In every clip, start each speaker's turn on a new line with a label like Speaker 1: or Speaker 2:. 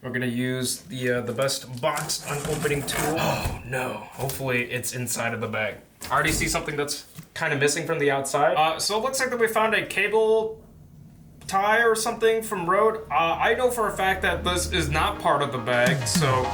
Speaker 1: We're gonna use the best box unopening tool. Oh no, hopefully it's inside of the bag. I already see something that's kind of missing from the outside. So it looks like that we found a cable tie or something from Rode. I know for a fact that this is not part of the bag, so...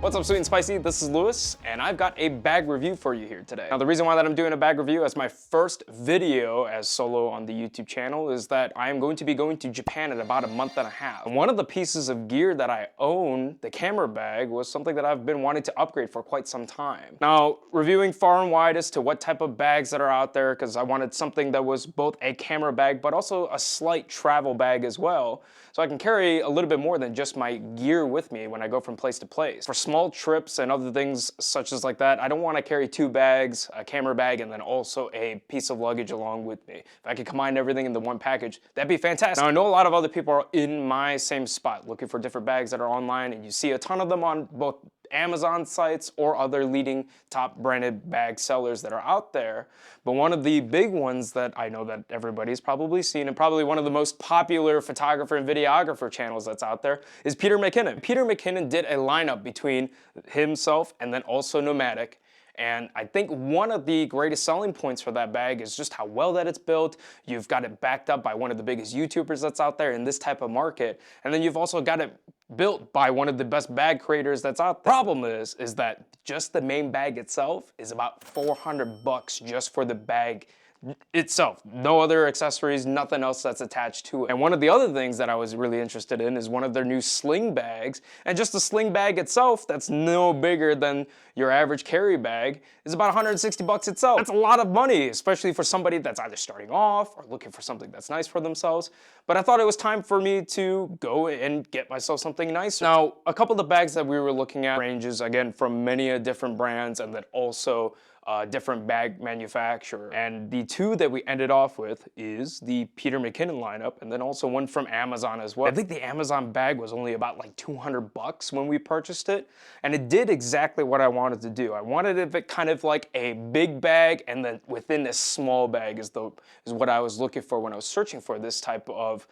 Speaker 2: What's up, sweet and spicy? This is Lewis, and I've got a bag review for you here today. Now, the reason why that I'm doing a bag review as my first video as solo on the YouTube channel is that I am going to be going to Japan in about a month and a half. And one of the pieces of gear that I own, the camera bag, was something that I've been wanting to upgrade for quite some time. Now, reviewing far and wide as to what type of bags that are out there, because I wanted something that was both a camera bag, but also a slight travel bag as well, so I can carry a little bit more than just my gear with me when I go from place to place. For small trips and other things such as like that, I don't want to carry two bags, a camera bag, and then also a piece of luggage along with me. If I could combine everything into one package, that'd be fantastic. Now, I know a lot of other people are in my same spot, looking for different bags that are online, and you see a ton of them on both Amazon sites or other leading top branded bag sellers that are out there. But one of the big ones that I know that everybody's probably seen, and probably one of the most popular photographer and videographer channels that's out there, is Peter McKinnon. Peter McKinnon did a lineup between himself and then also Nomatic. And I think one of the greatest selling points for that bag is just how well that it's built. You've got it backed up by one of the biggest YouTubers that's out there in this type of market. And then you've also got it built by one of the best bag creators that's out there. Problem is that just the main bag itself is about 400 bucks just for the bag itself. No other accessories, nothing else that's attached to it. And one of the other things that I was really interested in is one of their new sling bags. And just the sling bag itself, that's no bigger than your average carry bag, is about 160 bucks itself. That's a lot of money, especially for somebody that's either starting off or looking for something that's nice for themselves. But I thought it was time for me to go and get myself something nice. Now, a couple of the bags that we were looking at ranges, again, from many different brands and then also different bag manufacturer. And the two that we ended off with is the Peter McKinnon lineup, and then also one from Amazon as well. I think the Amazon bag was only about like 200 bucks when we purchased it, and it did exactly what I wanted to do. I wanted it kind of like a big bag, and then within this small bag is what I was looking for when I was searching for this type of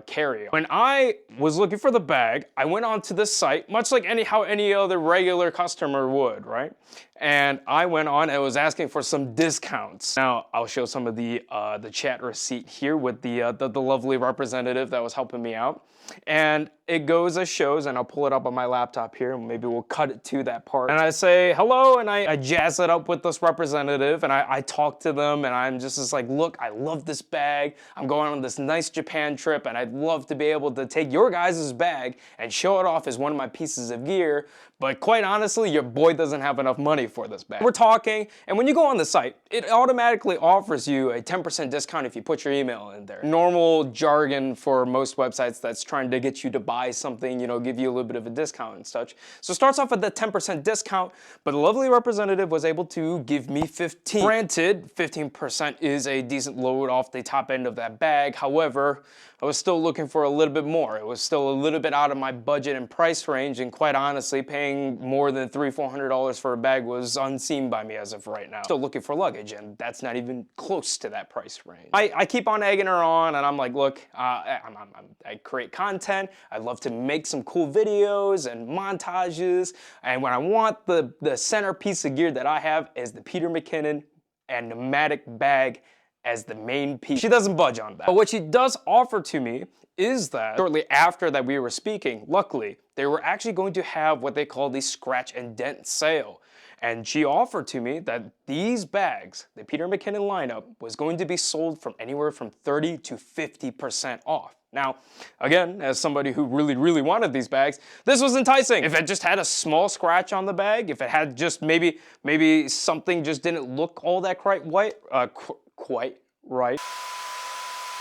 Speaker 2: carry. When I was looking for the bag, I went onto this site, much like any other regular customer would, right? And I went on and was asking for some discounts. Now, I'll show some of the chat receipt here with the lovely representative that was helping me out. And it goes as shows, and I'll pull it up on my laptop here, and maybe we'll cut it to that part. And I say hello, and I jazz it up with this representative, and I talk to them, and I'm just like, look, I love this bag. I'm going on this nice Japan trip, and I'd love to be able to take your guys' bag and show it off as one of my pieces of gear. But quite honestly, your boy doesn't have enough money for this bag. We're talking, and when you go on the site, it automatically offers you a 10% discount if you put your email in there. Normal jargon for most websites that's trying to get you to buy something, you know, give you a little bit of a discount and such. So it starts off with the 10% discount, but the lovely representative was able to give me 15. Granted, 15% is a decent load off the top end of that bag. However, I was still looking for a little bit more. It was still a little bit out of my budget and price range, and quite honestly, paying more than $300-400 for a bag was unseen by me as of right now. Still looking for luggage, and that's not even close to that price range. I keep on egging her on, and I'm like, look, I create content. I love to make some cool videos and montages, and when I want the centerpiece of gear that I have is the Peter McKinnon and Nomatic bag as the main piece. She doesn't budge on that. But what she does offer to me is that shortly after that we were speaking, luckily, they were actually going to have what they call the scratch and dent sale. And she offered to me that these bags, the Peter McKinnon lineup, was going to be sold from anywhere from 30 to 50% off. Now, again, as somebody who really wanted these bags, this was enticing. If it just had a small scratch on the bag, if it had just maybe something just didn't look all that quite right.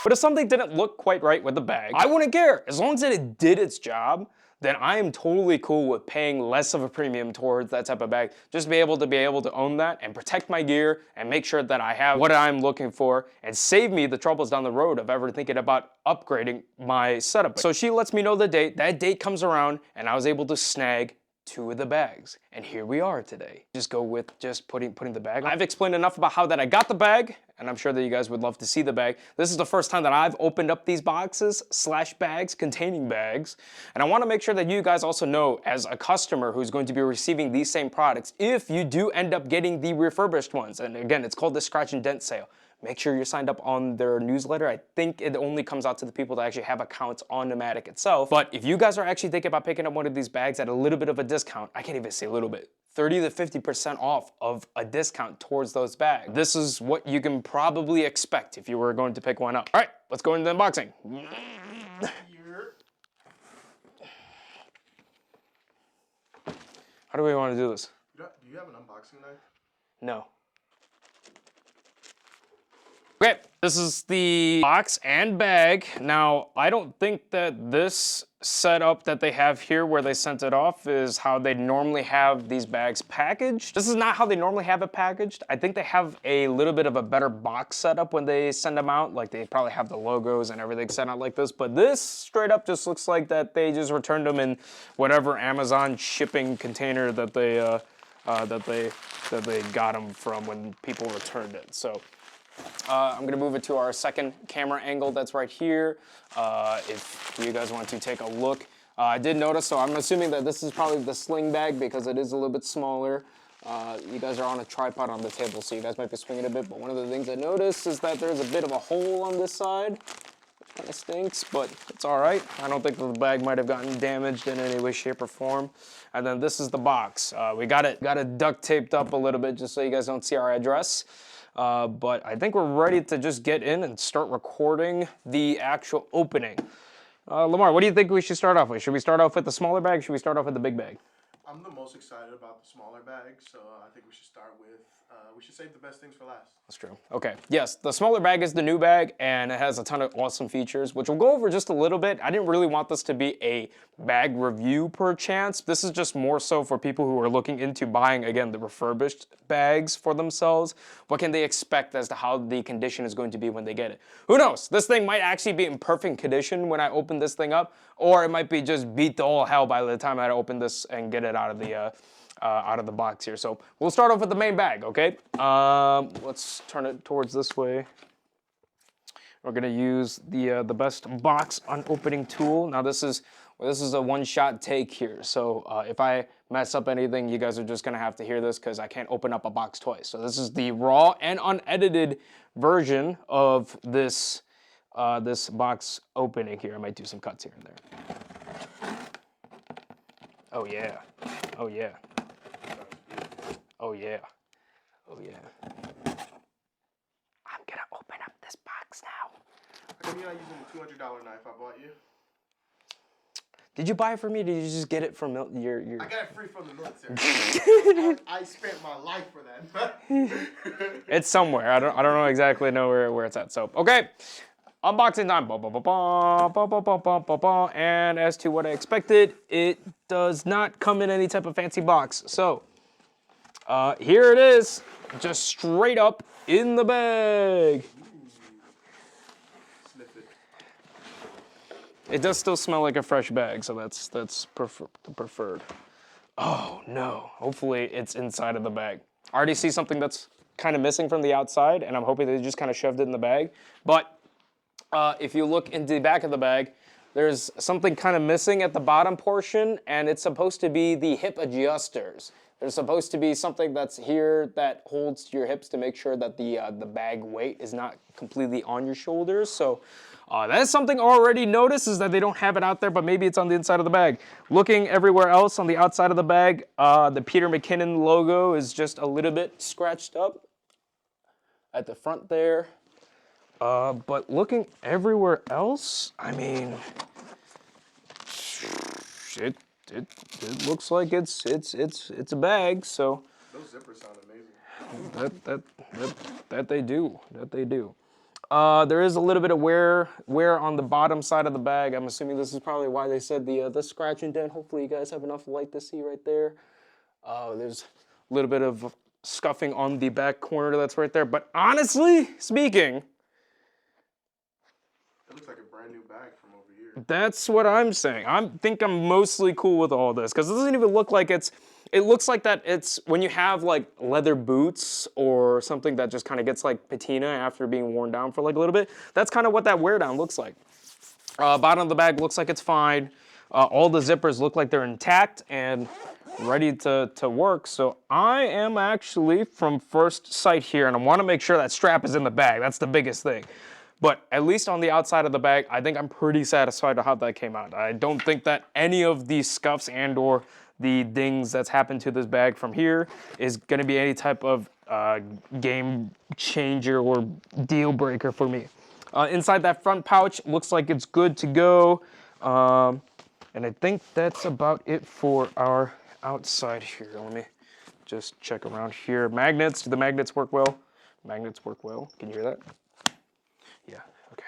Speaker 2: But if something didn't look quite right with the bag, I wouldn't care. As long as it did its job, then I am totally cool with paying less of a premium towards that type of bag. Just be able to own that and protect my gear and make sure that I have what I'm looking for and save me the troubles down the road of ever thinking about upgrading my setup. So she lets me know the date. That date comes around, and I was able to snag 2 of the bags, and here we are today. Just go with just putting the bag on. I've explained enough about how that I got the bag, and I'm sure that you guys would love to see the bag. This is the first time that I've opened up these boxes / bags containing bags, and I want to make sure that you guys also know, as a customer who's going to be receiving these same products, if you do end up getting the refurbished ones, and again, it's called the Scratch and Dent sale. Make sure you're signed up on their newsletter. I think it only comes out to the people that actually have accounts on Nomatic itself. But if you guys are actually thinking about picking up one of these bags at a little bit of a discount, I can't even say a little bit, 30 to 50% off of a discount towards those bags. This is what you can probably expect if you were going to pick one up. All right, let's go into the unboxing. How do we want to do this?
Speaker 3: Do you have an unboxing knife?
Speaker 2: No. Okay, this is the box and bag. Now, I don't think that this setup that they have here where they sent it off is how they normally have these bags packaged. This is not how they normally have it packaged. I think they have a little bit of a better box setup when they send them out. Like, they probably have the logos and everything sent out like this, but this straight up just looks like that they just returned them in whatever Amazon shipping container that they got them from when people returned it. So I'm gonna move it to our second camera angle that's right here. If you guys want to take a look, I did notice, so I'm assuming that this is probably the sling bag because it is a little bit smaller. You guys are on a tripod on the table, so you guys might be swinging a bit, but one of the things I noticed is that there's a bit of a hole on this side, which kind of stinks, but it's all right. I don't think the bag might have gotten damaged in any way, shape, or form. And then this is the box. We got it duct taped up a little bit just so you guys don't see our address. But I think we're ready to just get in and start recording the actual opening. Lamar, what do you think we should start off with? Should we start off with the smaller bag? Should we start off with the big bag?
Speaker 3: I'm the most excited about the smaller bag, so I think we should start with, we should save the best things for last.
Speaker 2: That's true. Okay, yes, the smaller bag is the new bag, and it has a ton of awesome features, which we'll go over just a little bit. I didn't really want this to be a bag review per chance. This is just more so for people who are looking into buying, again, the refurbished bags for themselves. What can they expect as to how the condition is going to be when they get it? Who knows? This thing might actually be in perfect condition when I open this thing up, or it might be just beat to all hell by the time I open this and get it out of the box here. So we'll start off with the main bag, okay? Let's turn it towards this way. We're gonna use the best box unopening tool. Now this is a one-shot take here. So if I mess up anything, you guys are just gonna have to hear this because I can't open up a box twice. So this is the raw and unedited version of this this box opening here. I might do some cuts here and there. Oh yeah, oh yeah. Oh yeah, oh yeah. I'm gonna open up this box now.
Speaker 3: How come you're not using the $200 knife I bought you?
Speaker 2: Did you buy it for me or did you just get it from your...
Speaker 3: I got it free from the military. I spent my life for that.
Speaker 2: It's somewhere. I don't know exactly where it's at. So, okay. Unboxing time. And as to what I expected, it does not come in any type of fancy box. So, here it is, just straight up in the bag.
Speaker 3: Sniff it.
Speaker 2: It does still smell like a fresh bag, so that's preferred. Oh no, hopefully it's inside of the bag. I already see something that's kind of missing from the outside, and I'm hoping they just kind of shoved it in the bag. But if you look into the back of the bag, there's something kind of missing at the bottom portion, and it's supposed to be the hip adjusters. There's supposed to be something that's here that holds your hips to make sure that the bag weight is not completely on your shoulders. So that is something already noticed, is that they don't have it out there, but maybe it's on the inside of the bag. Looking everywhere else on the outside of the bag, the Peter McKinnon logo is just a little bit scratched up at the front there. But looking everywhere else, I mean, it looks like it's a bag. So
Speaker 3: those zippers sound amazing.
Speaker 2: That they do. There is a little bit of wear on the bottom side of the bag. I'm assuming this is probably why they said the scratch and dent. Hopefully you guys have enough light to see right there. There's a little bit of scuffing on the back corner that's right there. But honestly speaking,
Speaker 3: it looks like a brand new bag from over here.
Speaker 2: that's what I'm saying. I think I'm mostly cool with all this because it doesn't even look like it's it looks like that it's when you have like leather boots or something that just kind of gets like patina after being worn down for like a little bit. That's kind of what that wear down looks like. Bottom of the bag looks like it's fine. All the zippers look like they're intact and ready to work. So I am actually, from first sight here, and I want to make sure that strap is in the bag. That's the biggest thing. But at least on the outside of the bag, I think I'm pretty satisfied with how that came out. I don't think that any of these scuffs and or the dings that's happened to this bag from here is going to be any type of game changer or deal breaker for me. Inside that front pouch, looks like it's good to go. And I think that's about it for our outside here. Let me just check around here. Magnets, do the magnets work well? Magnets work well. Can you hear that? Yeah, okay.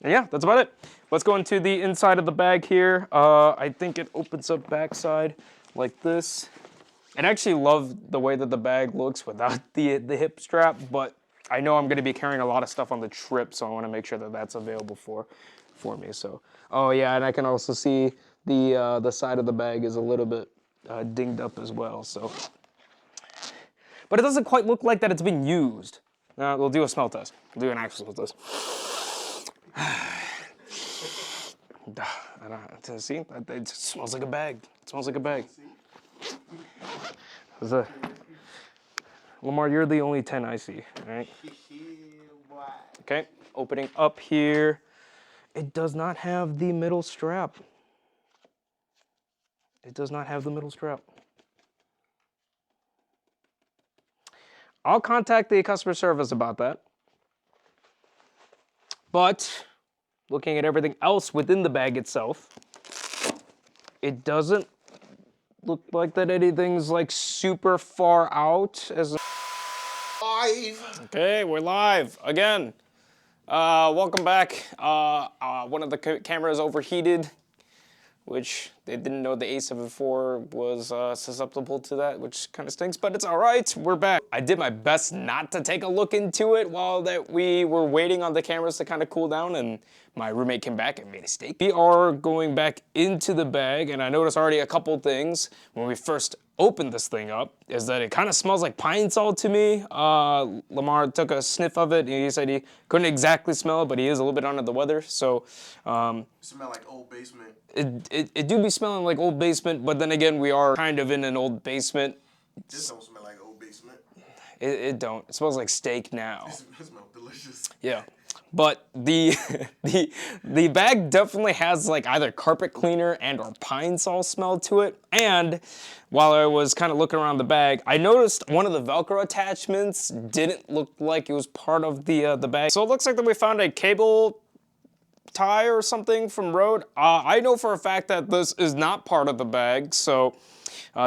Speaker 2: And yeah, that's about it. Let's go into the inside of the bag here. I think it opens up backside like this. I actually love the way that the bag looks without the hip strap, but I know I'm going to be carrying a lot of stuff on the trip, so I want to make sure that that's available for me. So, oh yeah, and I can also see the side of the bag is a little bit dinged up as well. So, but it doesn't quite look like that it's been used. We'll do a smell test. We'll do an actual smell test. See, it smells like a bag. It smells like a bag. Lamar, you're the only 10 I see, all right? Okay, opening up here. It does not have the middle strap. It does not have the middle strap. I'll contact the customer service about that. But looking at everything else within the bag itself, it doesn't look like that anything's like super far out as live. Okay, we're live again. Welcome back. One of the cameras overheated, which they didn't know the A74 was susceptible to that, which kind of stinks, but it's all right. We're back. I did my best not to take a look into it while that we were waiting on the cameras to kind of cool down, and my roommate came back and made a steak. We are going back into the bag, and I noticed already a couple things when we first opened this thing up, is that it kind of smells like pine salt to me. Lamar took a sniff of it, and he said he couldn't exactly smell it, but he is a little bit under the weather, so.
Speaker 3: Smell like old basement.
Speaker 2: It do be smelling like old basement, but then again, we are kind of in an old basement.
Speaker 3: This don't smell like old basement.
Speaker 2: It don't. It smells like steak now.
Speaker 3: It smells delicious.
Speaker 2: Yeah. But the bag definitely has like either carpet cleaner and or pine sol smell to it. And while I was kind of looking around the bag, I noticed one of the Velcro attachments didn't look like it was part of the bag. So it looks like that we found a cable tie or something from Rode. I know for a fact that this is not part of the bag, so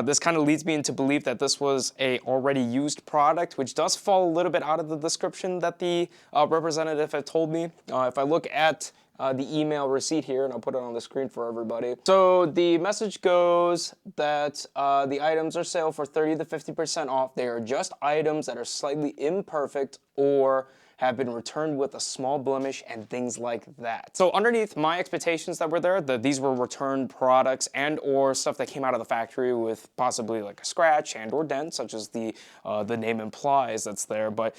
Speaker 2: this kind of leads me into belief that this was a already used product, which does fall a little bit out of the description that the representative had told me. If I look at the email receipt here, and I'll put it on the screen for everybody. So the message goes that the items are sale for 30 to 50% off. They are just items that are slightly imperfect or have been returned with a small blemish and things like that. So underneath my expectations that were there, that these were returned products and or stuff that came out of the factory with possibly like a scratch and or dent, such as the name implies that's there. But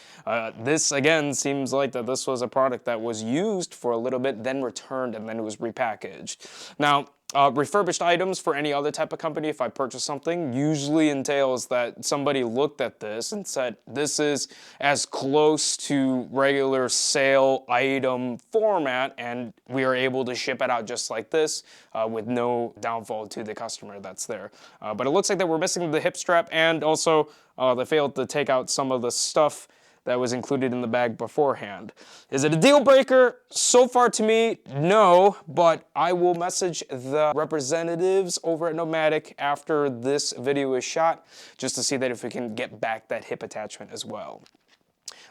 Speaker 2: this again seems like that this was a product that was used for a little bit, then returned, and then it was repackaged. Now, refurbished items for any other type of company, if I purchase something, usually entails that somebody looked at this and said, this is as close to regular sale item format, and we are able to ship it out just like this with no downfall to the customer that's there. But it looks like that we're missing the hip strap, and also they failed to take out some of the stuff that was included in the bag beforehand. Is it a deal breaker? So far to me, no, but I will message the representatives over at Nomatic after this video is shot, just to see that if we can get back that hip attachment as well.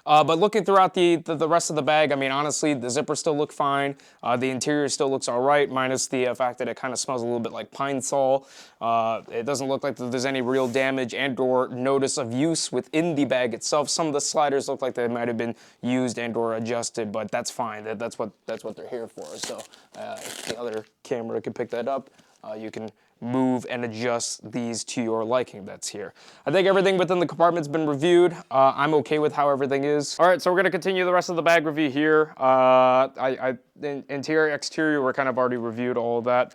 Speaker 2: But looking throughout the rest of the bag, I mean, honestly, the zippers still look fine. The interior still looks all right, minus the fact that it kind of smells a little bit like pine sol. It doesn't look like there's any real damage and or notice of use within the bag itself. Some of the sliders look like they might have been used and or adjusted, but that's fine. That's what they're here for. So if the other camera can pick that up, you can move and adjust these to your liking that's here. I think everything within the compartment's been reviewed. I'm okay with how everything is. All right, so we're gonna continue the rest of the bag review here. Interior, exterior, we're kind of already reviewed all of that.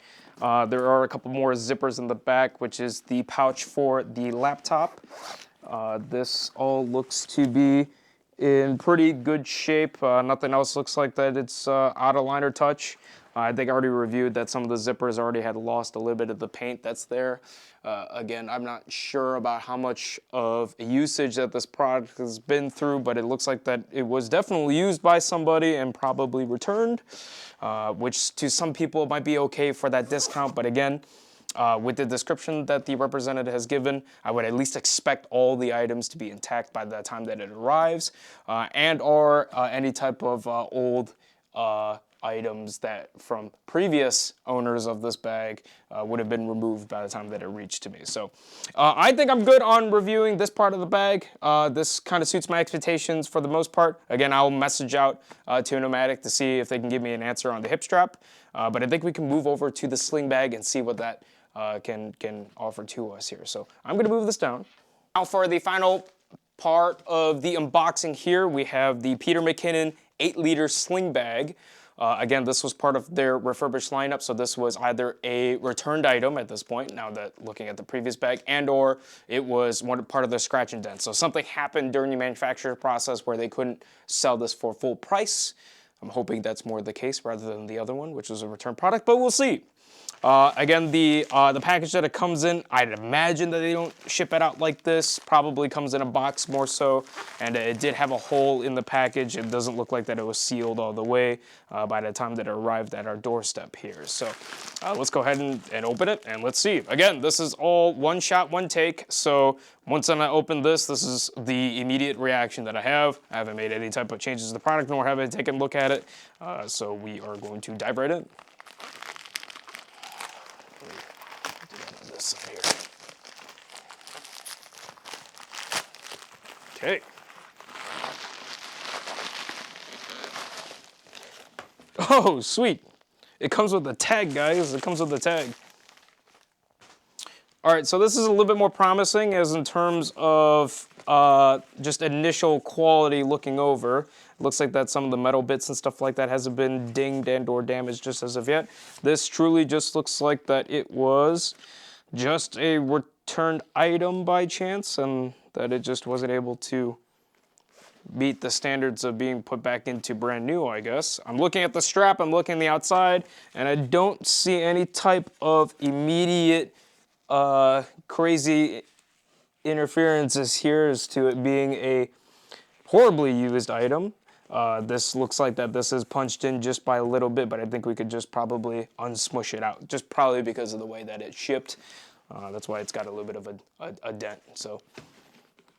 Speaker 2: There are a couple more zippers in the back, which is the pouch for the laptop. This all looks to be in pretty good shape. Nothing else looks like that it's out of line or touch. I think I already reviewed that some of the zippers already had lost a little bit of the paint that's there. Again, I'm not sure about how much of a usage that this product has been through, but it looks like that it was definitely used by somebody and probably returned, which to some people might be okay for that discount, but again, with the description that the representative has given, I would at least expect all the items to be intact by the time that it arrives, and or any type of old items that from previous owners of this bag would have been removed by the time that it reached to me. So I think I'm good on reviewing this part of the bag. This kind of suits my expectations for the most part. Again, I'll message out to Nomatic to see if they can give me an answer on the hip strap. But I think we can move over to the sling bag and see what that can offer to us here. So I'm gonna move this down. Now for the final part of the unboxing here, we have the Peter McKinnon 8-liter sling bag. Again, this was part of their refurbished lineup, so this was either a returned item at this point, now that looking at the previous bag, and or it was part of their scratch and dent. So something happened during the manufacturing process where they couldn't sell this for full price. I'm hoping that's more the case rather than the other one, which was a return product, but we'll see. Again, the package that it comes in, I'd imagine that they don't ship it out like this. Probably comes in a box more so, and it did have a hole in the package. It doesn't look like that it was sealed all the way by the time that it arrived at our doorstep here. So let's go ahead and open it, and let's see. Again, this is all one shot, one take. So once I open this is the immediate reaction that I have. I haven't made any type of changes to the product, nor have I taken a look at it. So we are going to dive right in. Here. Okay. Oh, sweet. It comes with a tag, guys. It comes with a tag. All right, so this is a little bit more promising as in terms of just initial quality looking over. It looks like that some of the metal bits and stuff like that hasn't been dinged and or damaged just as of yet. This truly just looks like that it was just a returned item by chance, and that it just wasn't able to meet the standards of being put back into brand new, I guess. I'm looking at the strap, I'm looking at the outside, and I don't see any type of immediate crazy interferences here as to it being a horribly used item. This looks like that this is punched in just by a little bit, but I think we could just probably unsmush it out, just probably because of the way that it shipped. That's why it's got a little bit of a dent, so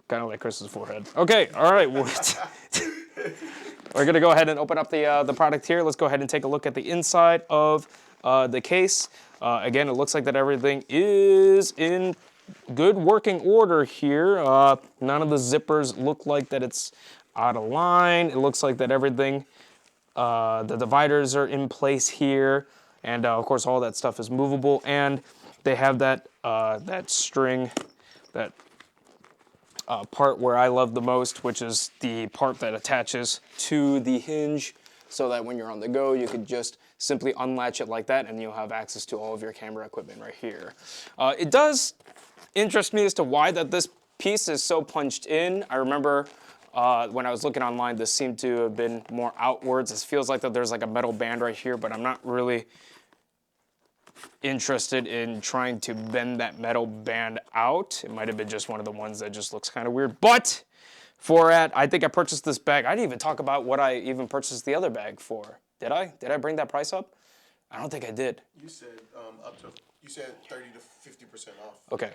Speaker 2: kind of like Chris's forehead. Okay, all right. We're gonna go ahead and open up the product here. Let's go ahead and take a look at the inside of the case. Again, it looks like that everything is in good working order here. None of the zippers look like that it's out of line. It looks like that everything, the dividers are in place here, and of course all that stuff is movable. And they have that that string, that part where I love the most, which is the part that attaches to the hinge, so that when you're on the go, you could just simply unlatch it like that, and you'll have access to all of your camera equipment right here. It does interest me as to why that this piece is so punched in. I remember when I was looking online, this seemed to have been more outwards. It feels like that there's like a metal band right here, but I'm not really interested in trying to bend that metal band out. It might have been just one of the ones that just looks kind of weird. But I think I purchased this bag. I didn't even talk about what I even purchased the other bag for. Did I? Did I bring that price up? I don't think I did.
Speaker 3: You said you said 30 to 50% off.
Speaker 2: Okay.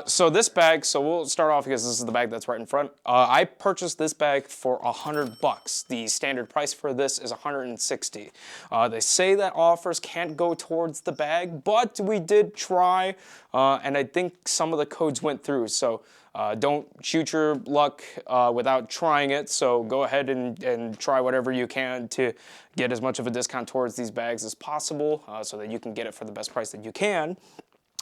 Speaker 2: So this bag, so we'll start off because this is the bag that's right in front. I purchased this bag for $100. The standard price for this is $160. They say that offers can't go towards the bag, but we did try, and I think some of the codes went through. So don't shoot your luck without trying it. So go ahead and try whatever you can to get as much of a discount towards these bags as possible, so that you can get it for the best price that you can.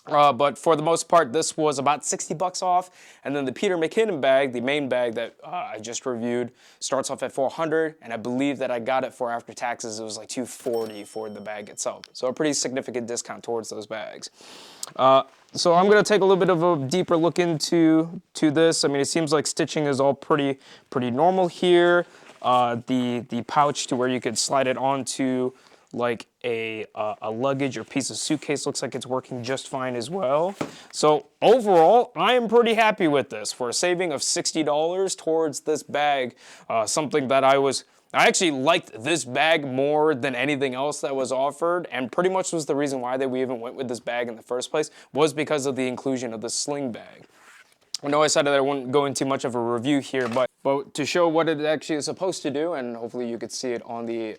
Speaker 2: But for the most part, this was about 60 bucks off. And then the Peter McKinnon bag, the main bag that I just reviewed, starts off at 400. And I believe that I got it for, after taxes, it was like 240 for the bag itself. So a pretty significant discount towards those bags. So I'm gonna take a little bit of a deeper look into this. I mean, it seems like stitching is all pretty normal here. The pouch to where you could slide it onto like a luggage or piece of suitcase looks like it's working just fine as well. So overall, I am pretty happy with this for a saving of $60 towards this bag. Something that I actually liked this bag more than anything else that was offered, and pretty much was the reason why that we even went with this bag in the first place, was because of the inclusion of the sling bag. I know I said that I wouldn't go into much of a review here, but to show what it actually is supposed to do, and hopefully you could see it on the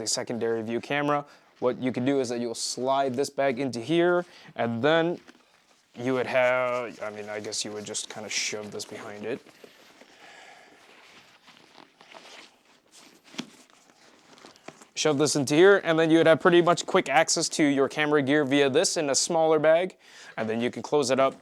Speaker 2: secondary view camera, what you can do is that you'll slide this bag into here, and then you would have, I mean, I guess you would just kind of shove this behind it. Shove this into here, and then you would have pretty much quick access to your camera gear via this in a smaller bag, and then you can close it up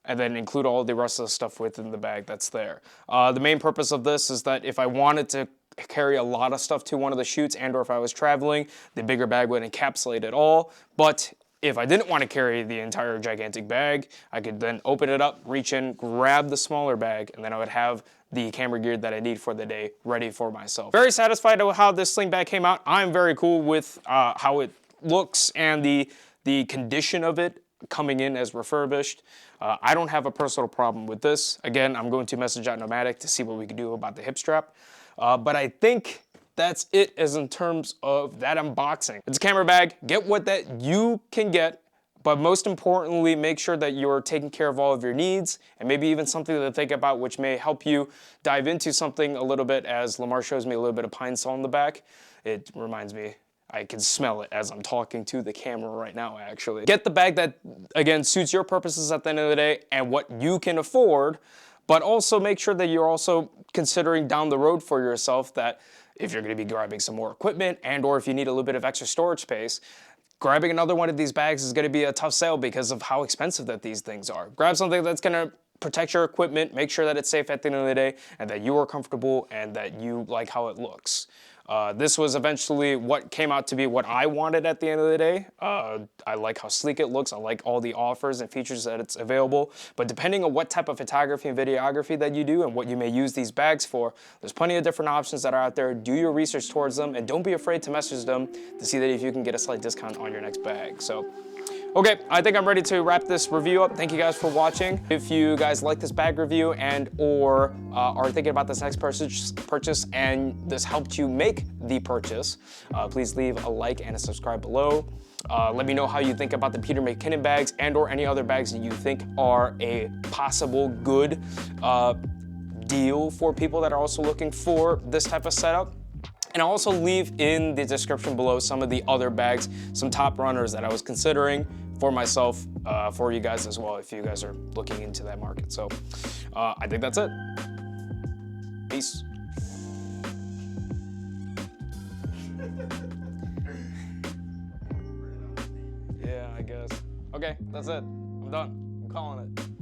Speaker 2: and then include all the rest of the stuff within the bag that's there. The main purpose of this is that if I wanted to carry a lot of stuff to one of the shoots, and or if I was traveling, the bigger bag would encapsulate it all. But if I didn't want to carry the entire gigantic bag, I could then open it up, reach in, grab the smaller bag, and then I would have the camera gear that I need for the day ready for myself. Very satisfied with how this sling bag came out. I'm very cool with how it looks and the condition of it coming in as refurbished. I don't have a personal problem with this. Again, I'm going to message out Nomatic to see what we can do about the hip strap. But I think that's it as in terms of that unboxing. It's a camera bag. Get what that you can get, but most importantly, make sure that you're taking care of all of your needs, and maybe even something to think about which may help you dive into something a little bit, as Lamar shows me a little bit of pine sol in the back. It reminds me, I can smell it as I'm talking to the camera right now, actually. Get the bag that, again, suits your purposes at the end of the day and what you can afford, but also make sure that you're also considering down the road for yourself that if you're gonna be grabbing some more equipment, and or if you need a little bit of extra storage space, grabbing another one of these bags is gonna be a tough sale because of how expensive that these things are. Grab something that's gonna protect your equipment, make sure that it's safe at the end of the day, and that you are comfortable and that you like how it looks. This was eventually what came out to be what I wanted at the end of the day. I like how sleek it looks. I like all the offers and features that it's available. But depending on what type of photography and videography that you do and what you may use these bags for, there's plenty of different options that are out there. Do your research towards them, and don't be afraid to message them to see that if you can get a slight discount on your next bag. So, okay, I think I'm ready to wrap this review up. Thank you guys for watching. If you guys like this bag review and or are thinking about this next purchase and this helped you make the purchase, please leave a like and a subscribe below. Let me know how you think about the Peter McKinnon bags and or any other bags that you think are a possible good deal for people that are also looking for this type of setup. And I'll also leave in the description below some of the other bags, some top runners that I was considering for myself, for you guys as well, if you guys are looking into that market. So I think that's it. Peace. Yeah, I guess. Okay, that's it. I'm done. I'm calling it.